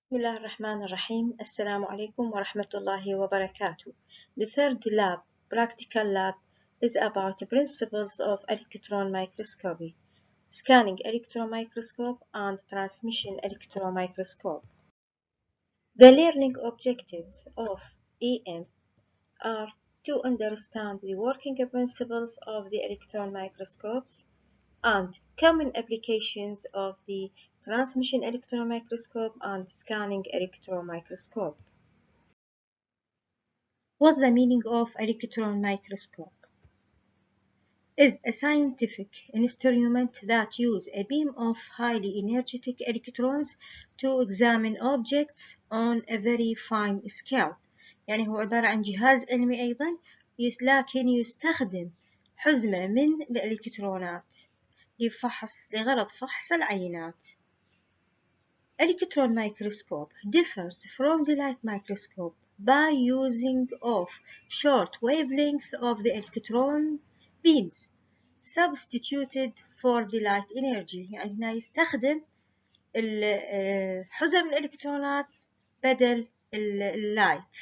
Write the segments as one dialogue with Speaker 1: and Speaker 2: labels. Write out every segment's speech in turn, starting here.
Speaker 1: بسم الله الرحمن الرحيم. السلام عليكم ورحمة الله وبركاته. The third lab, practical lab, is about the principles of electron microscopy, scanning electron microscope and transmission electron microscope. The learning objectives of EM are to understand the working principles of the electron microscopes and common applications of the transmission electron microscope and scanning electron microscope. What's the meaning of electron microscope? Is a scientific instrument that uses a beam of highly energetic electrons to examine objects on a very fine scale. يعني هو عبارة عن جهاز علمي أيضا لكن يستخدم حزمة من الإلكترونات لغرض فحص العينات. Electron microscope differs from the light microscope by using of short wavelength of the electron beams substituted for the light energy. يعني هنا يستخدم حزم الإلكترونات بدل اللايت.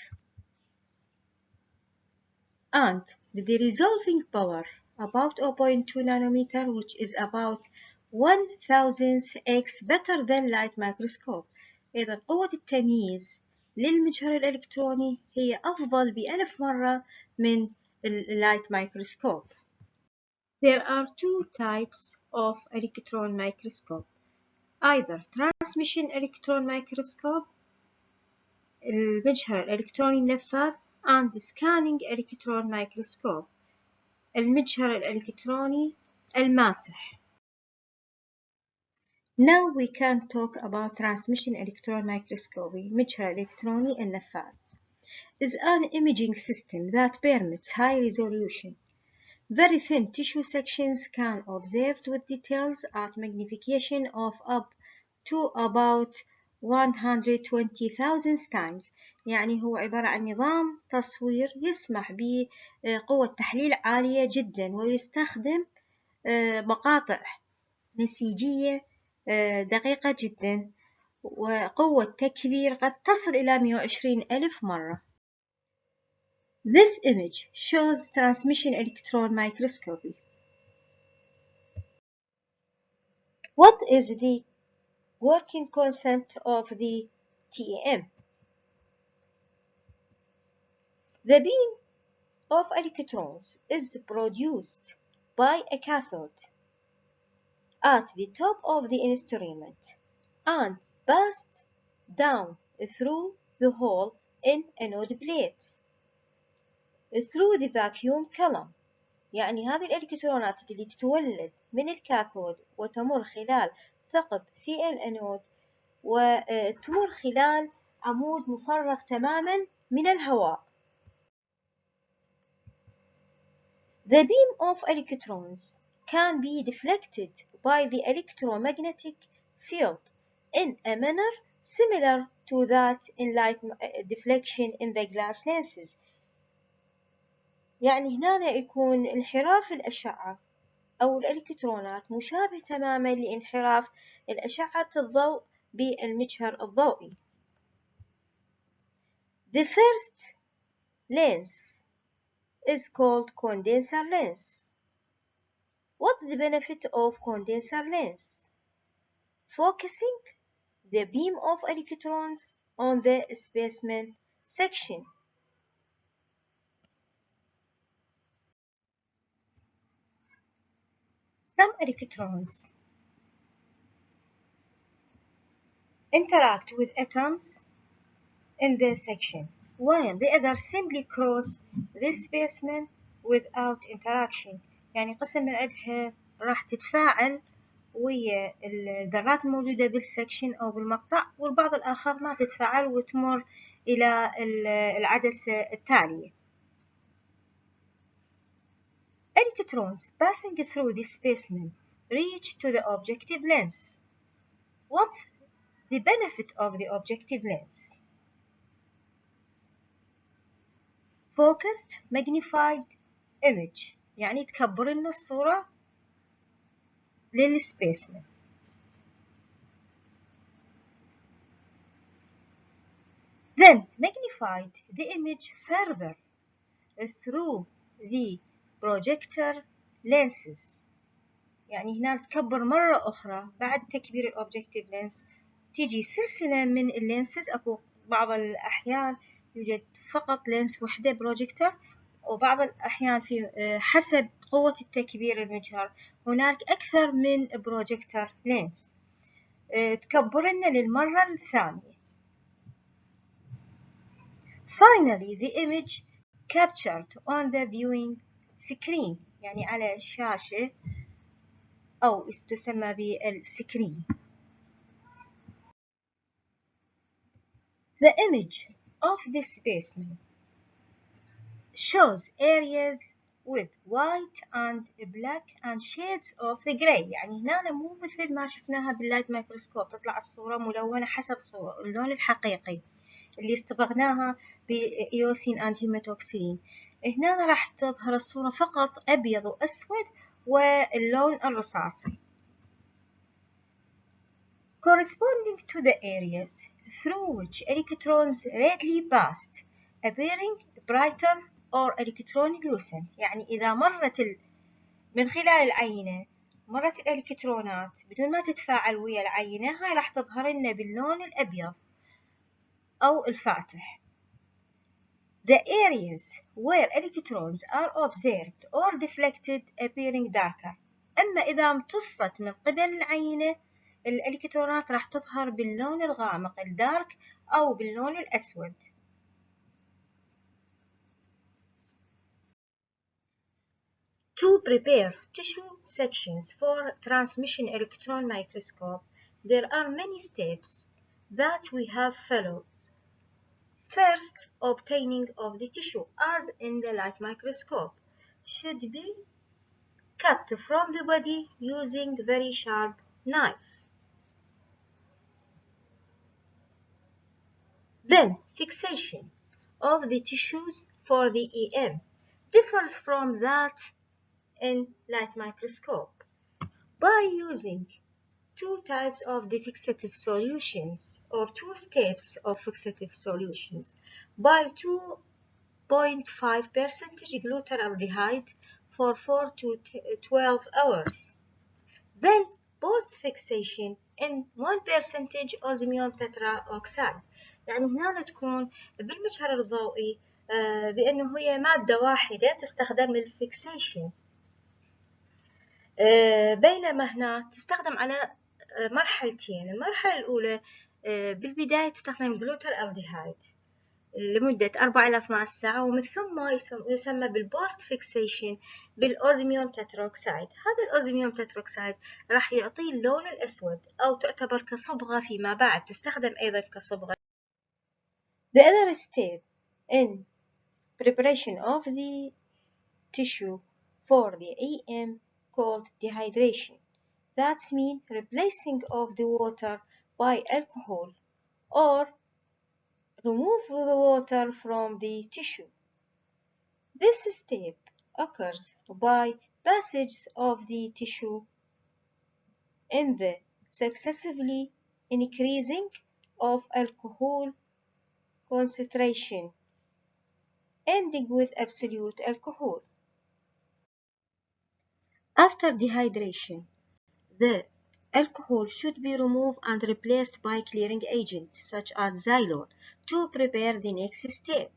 Speaker 1: And the resolving power about 0.2 nanometer, which is about 1000 x better than light microscope. إذا قوة التمييز للمجهر الإلكتروني هي أفضل ب1000 مرة من اللايت microscope. There are two types of electron microscope. Either transmission electron microscope, المجهر الإلكتروني النفاذ, and scanning electron microscope, المجهر الإلكتروني الماسح. Now we can talk about transmission electron microscopy, المجهر الإلكتروني النفاذ. Is an imaging system that permits high resolution. Very thin tissue sections can be observed with details at magnification of up to about 120,000 times. يعني هو عبارة عن نظام تصوير يسمح بقوة تحليل عالية جدا ويستخدم مقاطع نسيجية دقيقة جدا وقوة تكبير قد تصل إلى 120,000 مرة. This image shows transmission electron microscopy. What is the working concept of the TEM? The beam of electrons is produced by a cathode at the top of the instrument and passed down through the hole in anode plate through the vacuum column. يعني هذه الإلكترونات اللي تتولد من الكاثود وتمر خلال ثقب في الأنود وتمر خلال عمود مفرغ تماما من الهواء. The beam of electrons can be deflected by the electromagnetic field in a manner similar to that in light deflection in the glass lenses. يعني هنا يكون انحراف الأشعة أو الإلكترونات مشابه تماما لانحراف الأشعة الضوء بالمجهر الضوئي. The first lens is called condenser lens. What's the benefit of condenser lens? Focusing the beam of electrons on the specimen section. Some electrons interact with atoms in their section, while the others simply cross this specimen without interaction. يعني قسم من عندها راح تتفاعل ويا الذرات الموجودة بالسكشن أو بالمقطع، والبعض الآخر ما تتفاعل وتمر إلى العدسة التالية. Electrons passing through this specimen reach to the objective lens. What's the benefit of the objective lens? Focused magnified image، يعني تكبر لنا الصورة للسبيسمن. then magnified the image further through the projector lenses. يعني هنا تكبر مرة أخرى بعد تكبير الأوبجكتيف لينس، تيجي سلسلة من اللينسز. أكو بعض الأحيان يوجد فقط لينس وحدة بروجيكتور، وبعض الأحيان في حسب قوة التكبير المجهر هناك أكثر من بروجيكتور لينس. تكبرنا للمرة الثانية. Finally the image captured on the viewing screen، يعني على الشاشة أو تسمى بالسكرين. The image of this specimen shows areas with white and black and shades of the gray. يعني هنا مو مثل ما شفناها باللايت مايكروسكوب تطلع الصورة ملونة حسب اللون الحقيقي اللي استبغناها بإيوسين أند هيماتوكسين. هنا راح تظهر الصورة فقط أبيض وأسود واللون الرصاصي. Corresponding to the areas through which electrons readily passed, appearing brighter or electron-lucent. يعني إذا مرت من خلال العينة مرت الإلكترونات بدون ما تتفاعل ويا العينة، هاي راح تظهر لنا باللون الأبيض أو الفاتح. The areas where electrons are observed or deflected appearing darker. أما إذا امتصت من قبل العينة الإلكترونات راح تظهر باللون الغامق الدارك أو باللون الأسود. To prepare tissue sections for transmission electron microscope, there are many steps that we have followed. First, obtaining of the tissue, as in the light microscope, should be cut from the body using very sharp knife. Then, fixation of the tissues for the EM differs from that in light microscope by using two types of the fixative solutions or two steps of fixative solutions by 2.5% glutaraldehyde for 4 to 12 hours. Then post-fixation in 1% osmium tetraoxide. يعني هنا تكون بالمجهر الضوئي بأنه هي مادة واحدة تستخدم للفيكسيشن، بينما هنا تستخدم على مرحلتين. المرحلة الأولى بالبداية تستخدم جلوترالديهايد لمدة 4 إلى 12 ساعة، ومن ثم يسمى بالبوست فيكسيشن بالأوزميوم تتروكسايد. هذا الأوزميوم تتروكسايد راح يعطيه اللون الأسود أو تعتبر كصبغة فيما بعد، تستخدم أيضا كصبغة. The other step in preparation of the tissue for the EM called dehydration. That means replacing of the water by alcohol or remove the water from the tissue. This step occurs by passage of the tissue in the successively increasing of alcohol concentration, ending with absolute alcohol. After dehydration, the alcohol should be removed and replaced by clearing agent such as xylol to prepare the next step.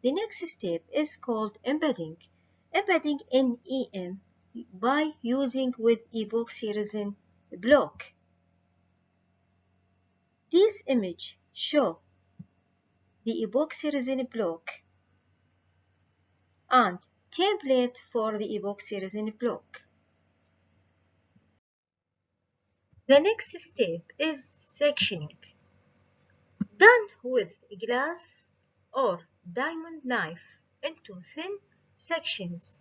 Speaker 1: The next step is called embedding. Embedding in EM by using with epoxy resin block. This image shows the epoxy resin block and template for the epoxy resin block. The next step is sectioning, done with glass or diamond knife into thin sections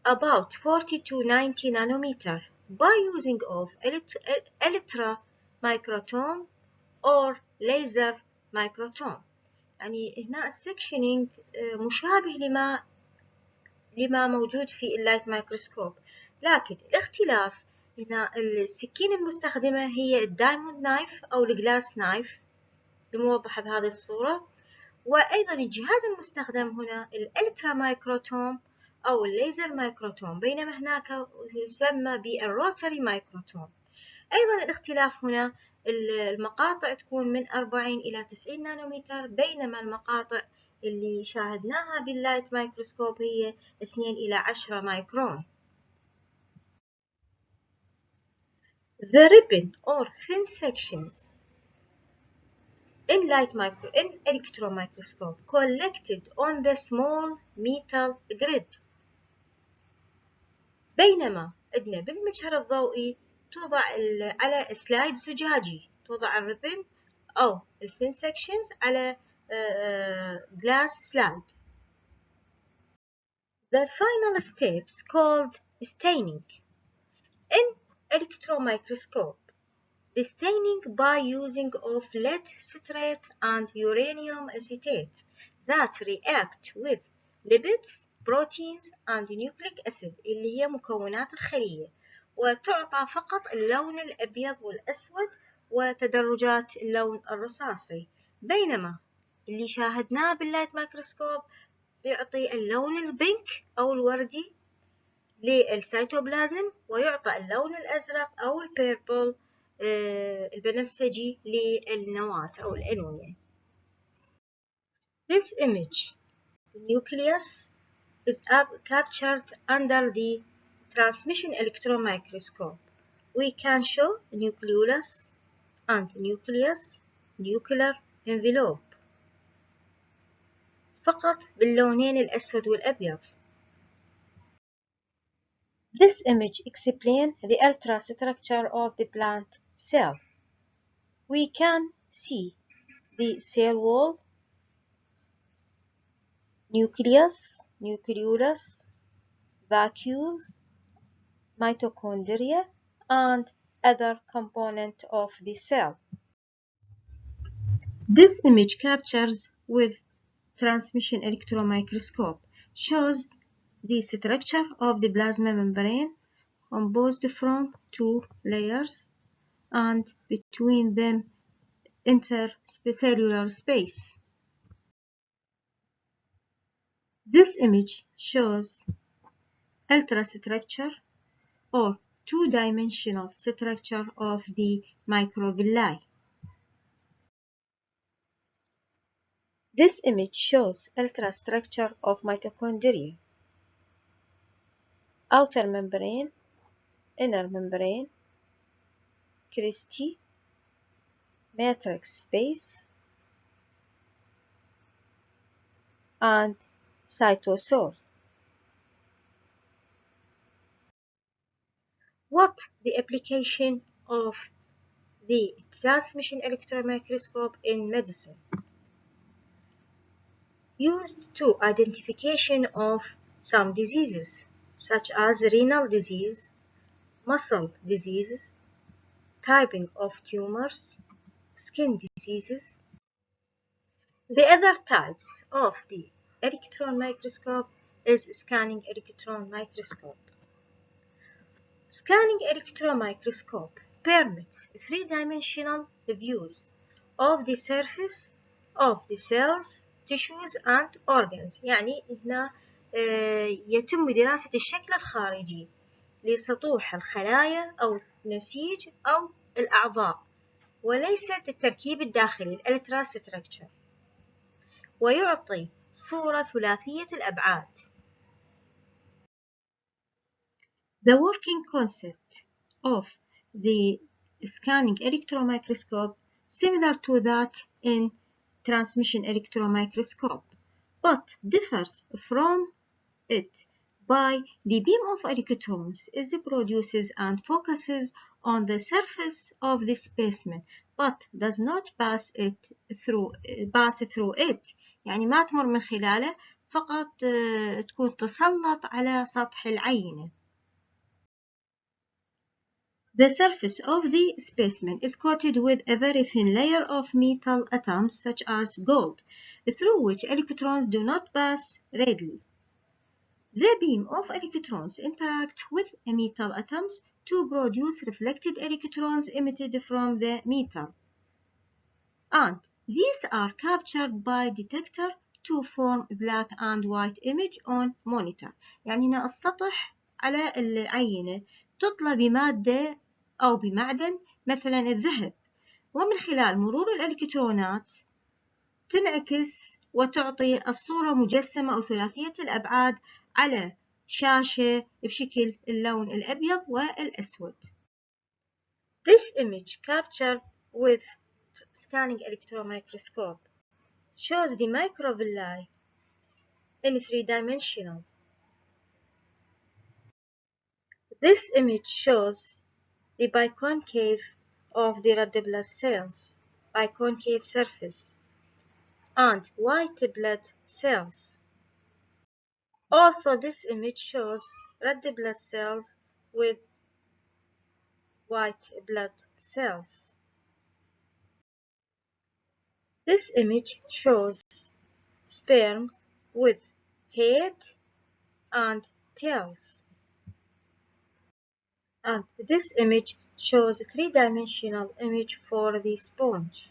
Speaker 1: about 40 to 90 nanometer by using of electron microtome or laser microtome. يعني هنا السكشنينج مشابه لما موجود في اللايت مايكروسكوب، لكن الاختلاف هنا السكين المستخدمة هي الدايموند نايف أو الجلاس نايف الموضحة بهذه الصورة. وأيضا الجهاز المستخدم هنا الألترا مايكروتوم أو الليزر مايكروتوم، بينما هناك يسمى بالروتري مايكروتوم. أيضا الاختلاف هنا المقاطع تكون من 40 إلى 90 نانومتر، بينما المقاطع اللي شاهدناها باللايت مايكروسكوب هي 2 إلى 10 مايكرون. The ribbon or thin sections in electron microscope collected on the small metal grid. بينما عندنا بالمجهر الضوئي توضع على سلايد زجاجي، توضع الريبن أو الثين sections على glass slide. The final steps called staining. In electron microscope, the staining by using of lead citrate and uranium acetate that react with lipids, proteins and nucleic acid اللي هي مكونات الخلية، وتعطى فقط اللون الأبيض والأسود وتدرجات اللون الرصاصي، بينما اللي شاهدناه باللايت مايكروسكوب يعطي اللون البينك أو الوردي للسيتوبلازم، ويعطى اللون الأزرق أو البيربل البنفسجي للنواة أو الأنوية. This image, the nucleus, is captured under the transmission electron microscope. We can show nucleolus and nucleus, nuclear envelope فقط باللونين الأسود والأبيض. This image explains the ultrastructure of the plant cell. We can see the cell wall, nucleus, nucleolus, vacuoles, mitochondria, and other components of the cell. This image captures with transmission electron microscope shows the structure of the plasma membrane composed from two layers and between them intercellular space. This image shows ultrastructure or two-dimensional structure of the microvilli. This image shows ultrastructure of mitochondria, outer membrane, inner membrane, cristae, matrix space, and cytosol. What the application of the transmission electron microscope in medicine? Used to identification of some diseases such as renal disease, muscle diseases, typing of tumors, skin diseases. The other types of the electron microscope is scanning electron microscope. Scanning electron microscope permits three-dimensional views of the surface of the cells, tissues and organs. يعني هنا يتم دراسة الشكل الخارجي لسطوح الخلايا أو النسيج أو الأعضاء، وليست التركيب الداخلي الالتراستراكشر، ويعطي صورة ثلاثية الأبعاد. The working concept of the scanning electron microscope similar to that in transmission electron microscope, but differs from it by the beam of electrons is produces and focuses on the surface of the specimen but does not pass through it، يعني ما تمر من خلاله، فقط تكون تسلط على سطح العينة. The surface of the specimen is coated with a very thin layer of metal atoms such as gold, through which electrons do not pass readily. The beam of electrons interact with metal atoms to produce reflected electrons emitted from the metal. And These are captured by detector to form black and white image on monitor. يعني هنا السطح على العينة تطلى بمادة أو بمعدن مثلا الذهب، ومن خلال مرور الإلكترونات تنعكس وتعطي الصورة مجسمة أو ثلاثية الأبعاد على شاشة بشكل اللون الأبيض والأسود. This image captured with scanning electron microscope shows the microvilli in three-dimensional. This image shows the biconcave of the red blood cells, biconcave surface, and white blood cells. Also, this image shows red blood cells with white blood cells. This image shows sperms with head and tails. And this image shows a three-dimensional image for the sponge.